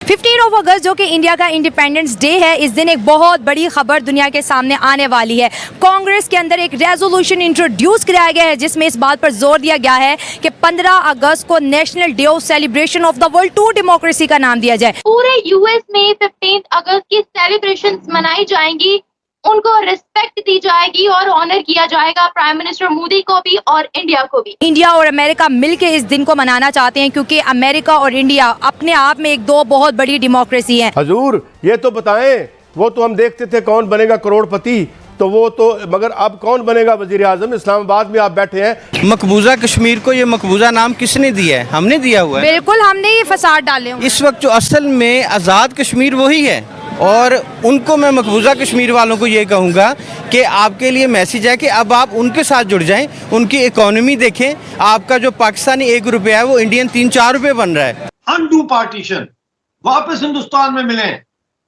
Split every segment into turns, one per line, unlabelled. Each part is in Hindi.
15 अगस्त जो कि इंडिया का इंडिपेंडेंस डे है, इस दिन एक बहुत बड़ी खबर दुनिया के सामने आने वाली है। कांग्रेस के अंदर एक रेजोल्यूशन इंट्रोड्यूस कराया गया है जिसमें इस बात पर जोर दिया गया है कि 15 अगस्त को national day of celebration of the world to democracy का नाम दिया जाए।
पूरे यूएस में 15 अगस्त की सेलिब्रेशंस मनाई जाएंगी, उनको रिस्पेक्ट दी जाएगी और ऑनर किया जाएगा प्राइम मिनिस्टर मोदी को भी और इंडिया को भी।
इंडिया और अमेरिका मिलकर इस दिन को मनाना चाहते हैं क्योंकि अमेरिका और इंडिया अपने आप में एक दो बहुत बड़ी डेमोक्रेसी है।
हजूर ये तो बताएं, वो तो हम देखते थे कौन बनेगा करोड़पति, तो वो तो, मगर अब कौन बनेगा वजीर आजम? इस्लामाबाद में आप बैठे हैं।
मकबूजा कश्मीर को ये मकबूजा नाम किसने दिया है? हमने दिया हुआ है।
बिल्कुल, हमने ये फसाद डाले हुए।
इस वक्त जो असल में आज़ाद कश्मीर वही है और उनको मैं मकबूजा कश्मीर वालों को ये कहूँगा कि आपके लिए मैसेज है कि अब आप उनके साथ जुड़ जाएं, उनकी इकोनॉमी देखें। आपका जो पाकिस्तानी 1 रुपया है वो इंडियन 3-4 रुपये बन रहा है।
अनडू पार्टीशन, वापस हिंदुस्तान में मिलें,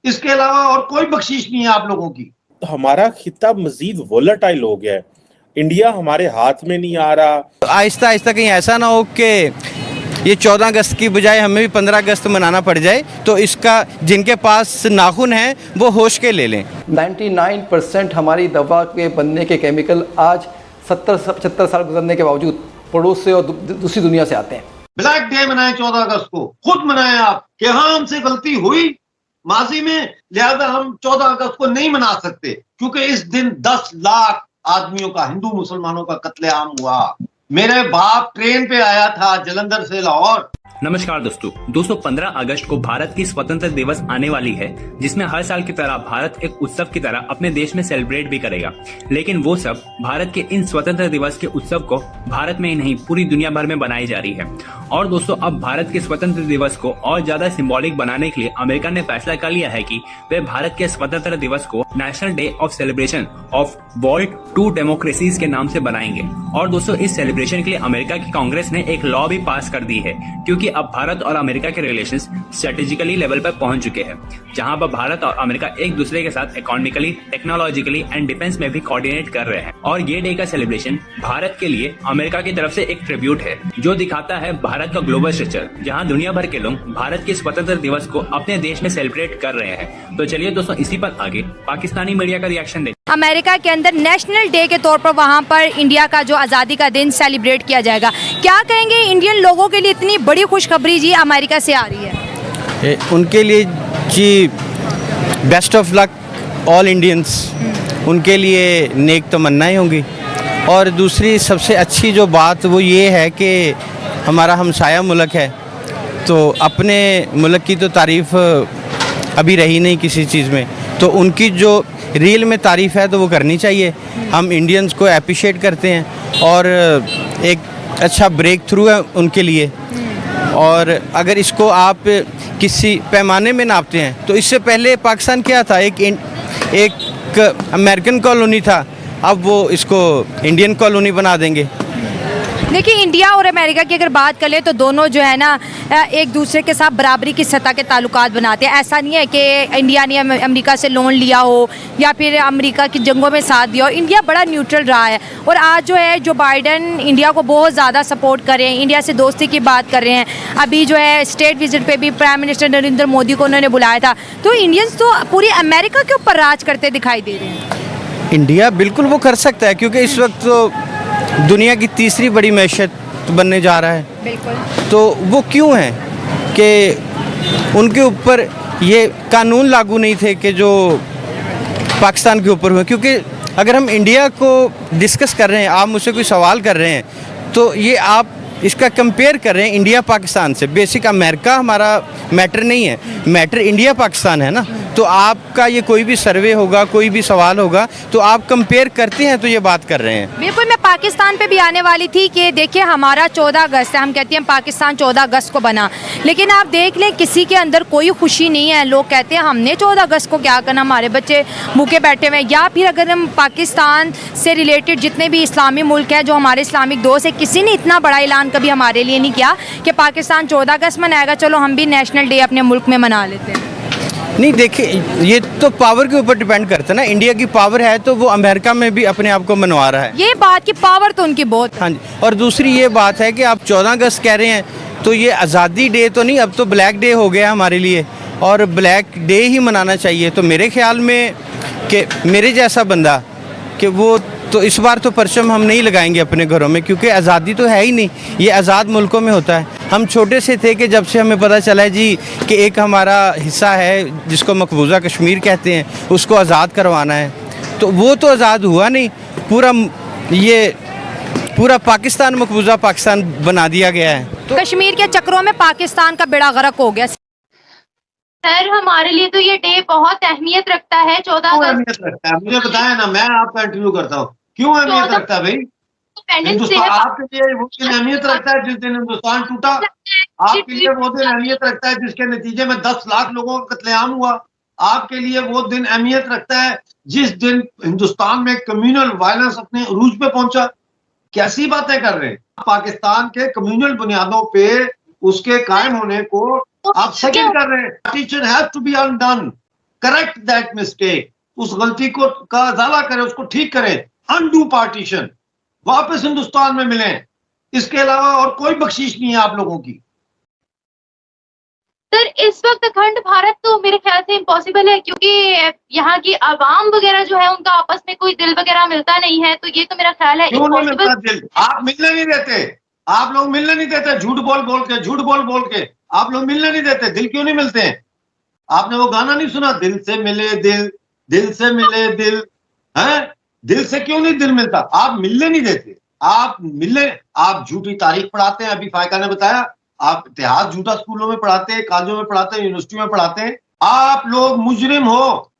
इसके अलावा और कोई बख्शीश नहीं है आप लोगों की।
तो हमारा खिता मजीद वोलेटाइल हो गया है, इंडिया हमारे हाथ में नहीं आ रहा।
आहिस्ता आहिस्ता कहीं ऐसा ना हो कि ये 14 अगस्त की बजाय हमें भी 15 अगस्त मनाना पड़ जाए, तो इसका जिनके पास नाखून है वो होश के ले लें।
99% हमारी दवा के बनने के केमिकल आज 70-75 साल गुजरने के बावजूद पड़ोस से और दूसरी दुनिया से आते हैं।
ब्लैक डे मनाएं 14 अगस्त को, खुद मनाएं आप कि हाँ हमसे गलती हुई माजी में, लिहाजा हम 14 अगस्त को नहीं मना सकते क्योंकि इस दिन 10 लाख आदमियों का, हिंदू मुसलमानों का कत्लेआम हुआ। मेरे बाप ट्रेन पे आया था जलंधर से लाहौर।
नमस्कार दोस्तों 15 अगस्त को भारत की स्वतंत्रता दिवस आने वाली है, जिसमें हर साल की तरह भारत एक उत्सव की तरह अपने देश में सेलिब्रेट भी करेगा। लेकिन वो सब भारत के इन स्वतंत्रता दिवस के उत्सव को भारत में ही नहीं पूरी दुनिया भर में मनाई जा रही है। और दोस्तों, अब भारत के स्वतंत्रता दिवस को और ज्यादा सिंबॉलिक बनाने के लिए अमेरिका ने फैसला कर लिया है कि वे भारत के स्वतंत्रता दिवस को national day of celebration of world to democracies के नाम से बनाएंगे। और दोस्तों, इस सेलिब्रेशन के लिए अमेरिका की कांग्रेस ने एक लॉ भी पास कर दी है, क्योंकि अब भारत और अमेरिका के रिलेशंस स्ट्रेटेजिकली लेवल पर पहुंच चुके हैं, जहां पर भारत और अमेरिका एक दूसरे के साथ इकोनॉमिकली, टेक्नोलॉजिकली एंड डिफेंस में भी कोऑर्डिनेट कर रहे हैं। और ये डे का सेलिब्रेशन भारत के लिए अमेरिका की तरफ से एक ट्रिब्यूट है, जो दिखाता है भारत का ग्लोबल स्ट्रक्चर, जहां दुनिया भर के लोग भारत के स्वतंत्रता दिवस को अपने देश में सेलिब्रेट कर रहे हैं। तो चलिए दोस्तों, इसी पर आगे पाकिस्तानी मीडिया का रिएक्शन देखते।
अमेरिका के अंदर नेशनल डे के तौर पर वहां पर इंडिया का जो आज़ादी का दिन सेलिब्रेट किया जाएगा। क्या कहेंगे, इंडियन लोगों के लिए इतनी बड़ी खुशखबरी जी अमेरिका से आ रही है?
उनके लिए जी best of luck all Indians, उनके लिए नेक तमन्नाएं होंगी। और दूसरी सबसे अच्छी जो बात वो ये है कि हमारा हमसाया मुल्क है, तो अपने मुल्क की तो तारीफ़ अभी रही नहीं किसी चीज़ में, तो उनकी जो रियल में तारीफ़ है तो वो करनी चाहिए। हम इंडियंस को अप्रिशिएट करते हैं और एक अच्छा ब्रेक थ्रू है उनके लिए। और अगर इसको आप किसी पैमाने में नापते हैं तो इससे पहले पाकिस्तान क्या था, एक अमेरिकन कॉलोनी था, अब वो इसको इंडियन कॉलोनी बना देंगे।
देखिए, इंडिया और अमेरिका की अगर बात करें तो दोनों जो है ना एक दूसरे के साथ बराबरी की सतह के ताल्लुकात बनाते हैं। ऐसा नहीं है कि इंडिया ने अमेरिका से लोन लिया हो या फिर अमेरिका की जंगों में साथ दिया हो। इंडिया बड़ा न्यूट्रल रहा है और आज जो है जो बाइडन इंडिया को बहुत ज़्यादा सपोर्ट कर रहे हैं, इंडिया से दोस्ती की बात कर रहे हैं। अभी जो है स्टेट विजिट पे भी प्राइम मिनिस्टर नरेंद्र मोदी को उन्होंने बुलाया था। तो इंडियंस तो पूरी अमेरिका के ऊपर राज करते दिखाई दे रहे हैं।
इंडिया बिल्कुल वो कर सकता है, क्योंकि इस वक्त तो दुनिया की तीसरी बड़ी मैशत बनने जा रहा है।
बिल्कुल।
तो वो क्यों है कि उनके ऊपर ये कानून लागू नहीं थे कि जो पाकिस्तान के ऊपर हुए? क्योंकि अगर हम इंडिया को डिस्कस कर रहे हैं, आप मुझसे कोई सवाल कर रहे हैं, तो ये आप इसका कंपेयर कर रहे हैं इंडिया पाकिस्तान से। बेसिक अमेरिका हमारा मैटर नहीं है, मैटर इंडिया पाकिस्तान है ना। तो आपका ये कोई भी सर्वे होगा, कोई भी सवाल होगा, तो आप कंपेयर करते हैं तो ये बात कर रहे हैं।
बिल्कुल, मैं पाकिस्तान पे भी आने वाली थी कि देखिए हमारा 14 अगस्त है, हम कहते हैं पाकिस्तान 14 अगस्त को बना, लेकिन आप देख लें किसी के अंदर कोई खुशी नहीं है। लोग कहते हैं हमने 14 अगस्त को क्या करना, हमारे बच्चे भूखे बैठे हुए हैं। या फिर अगर हम पाकिस्तान से रिलेटेड जितने भी इस्लामी मुल्क हैं, जो हमारे इस्लामिक दोस्त है, किसी ने इतना बड़ा ऐलान कभी हमारे लिए नहीं किया कि पाकिस्तान 14 अगस्त मनाएगा, चलो हम भी नेशनल डे अपने मुल्क में मना लेते हैं।
नहीं, देखिए ये तो पावर के ऊपर डिपेंड करता है ना। इंडिया की पावर है तो वो अमेरिका में भी अपने आप को मनवा रहा है।
ये बात की पावर तो उनकी बहुत है।
हाँ जी। और दूसरी ये बात है कि आप 14 अगस्त कह रहे हैं तो ये आज़ादी डे तो नहीं, अब तो ब्लैक डे हो गया हमारे लिए। और ब्लैक डे ही मनाना चाहिए। तो मेरे ख्याल में कि मेरे जैसा बंदा कि वो तो इस बार तो परचम हम नहीं लगाएंगे अपने घरों में, क्योंकि आज़ादी तो है ही नहीं, ये आज़ाद मुल्कों में होता है। हम छोटे से थे कि जब से हमें पता चला है जी कि एक हमारा हिस्सा है जिसको मकबूजा कश्मीर कहते हैं, उसको आज़ाद करवाना है, तो वो तो आज़ाद हुआ नहीं, पूरा पाकिस्तान मकबूजा पाकिस्तान बना दिया गया है।
तो कश्मीर के चक्रों में पाकिस्तान का बेड़ा गर्क हो गया।
सर हमारे लिए तो ये डे बहुत अहमियत रखता है। 14
क्यों
अगस्त
अहमियत रखता है मुझे बताया ना, मैं आपका इंटरव्यू करता हूँ। क्यों अहमियत रखता है भाई?
इंडिपेंडेंस डे
हिंदुस्तान
है।
आपके लिए वो दिन अहमियत रखता है जिस दिन हिंदुस्तान टूटा। आपके लिए वो दिन अहमियत रखता है जिसके नतीजे में 10 लाख लोगों का कत्लेआम हुआ। आपके लिए वो दिन अहमियत रखता है जिस दिन हिंदुस्तान में कम्युनल वायलेंस अपने अरूज पे पहुंचा। कैसी बातें कर रहे हैं? पाकिस्तान के कम्युनल बुनियादों पे उसके कायम होने को आप सेकंड कर रहे हैं। Partition has to be undone, correct that mistake. उस गलती को का इजाला करें, उसको ठीक करें, अनडू पार्टीशन, वापस हिंदुस्तान में मिलें। इसके अलावा और कोई बख्शीश नहीं है आप लोगों की।
सर इस वक्त अखंड भारत तो मेरे ख्याल से इम्पॉसिबल है, क्योंकि यहाँ की आवाम वगैरह जो है उनका आपस में कोई दिल वगैरह मिलता नहीं है, तो ये तो मेरा ख्याल है
क्यों नहीं मिलता
impossible।
दिल? आप मिलने नहीं देते, आप लोग मिलने नहीं देते, झूठ बोल के आप लोग मिलने नहीं देते। दिल क्यों नहीं मिलते हैं? आपने वो गाना नहीं सुना, दिल से मिले दिल, दिल से मिले दिल, हैं? दिल से क्यों नहीं दिल मिलता? आप मिलने नहीं देते, आप झूठी तारीख पढ़ाते हैं। अभी फायका ने बताया, आप इतिहास झूठा स्कूलों में पढ़ाते हैं, कॉलेजों में पढ़ाते हैं, यूनिवर्सिटी में पढ़ाते हैं। आप लोग मुजरिम हो।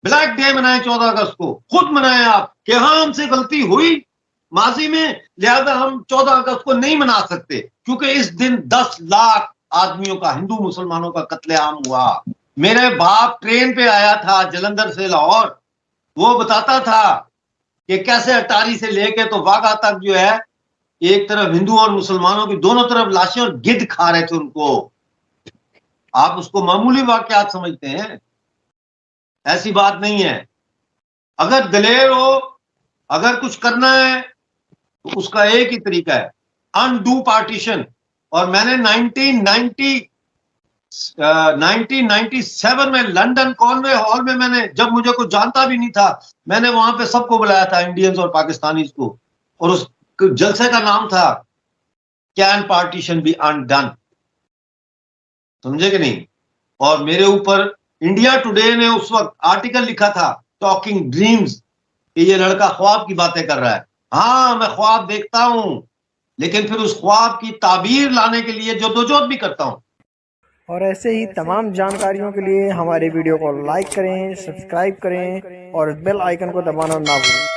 ब्लैक डे मनाएं 14 अगस्त को, खुद मनाएं आप कि हाँ हमसे गलती हुई माजी में, लिहाजा हम 14 अगस्त को नहीं मना सकते, क्योंकि इस दिन 10 लाख आदमियों का, हिंदू मुसलमानों का कत्लेआम हुआ। मेरे बाप ट्रेन पे आया था जलंधर से लाहौर, वो बताता था कि कैसे अटारी से लेके तो वाघा तक जो है, एक तरफ हिंदू और मुसलमानों की दोनों तरफ लाशें और गिद्ध खा रहे थे उनको। आप उसको मामूली वाकयात समझते हैं, ऐसी बात नहीं है। अगर दलेर हो, अगर कुछ करना है तो उसका एक ही तरीका है, अनडू पार्टीशन। और मैंने 1997 में लंदन कॉन्वे हॉल में, मैंने जब मुझे कुछ जानता भी नहीं था, मैंने वहां पे सबको बुलाया था, इंडियंस और पाकिस्तानीज को, और उस जलसे का नाम था कैन पार्टीशन बी अनडन। समझे कि नहीं? और मेरे ऊपर इंडिया टुडे ने उस वक्त आर्टिकल लिखा था, टॉकिंग ड्रीम्स, कि ये लड़का ख्वाब की बातें कर रहा है। हाँ, मैं ख्वाब देखता हूं, लेकिन फिर उस ख्वाब की ताबीर लाने के लिए जद्दोजहद भी करता हूं।
और ऐसे ही तमाम जानकारियों के लिए हमारे वीडियो को लाइक करें, सब्सक्राइब करें और बेल आइकन को दबाना ना भूलें।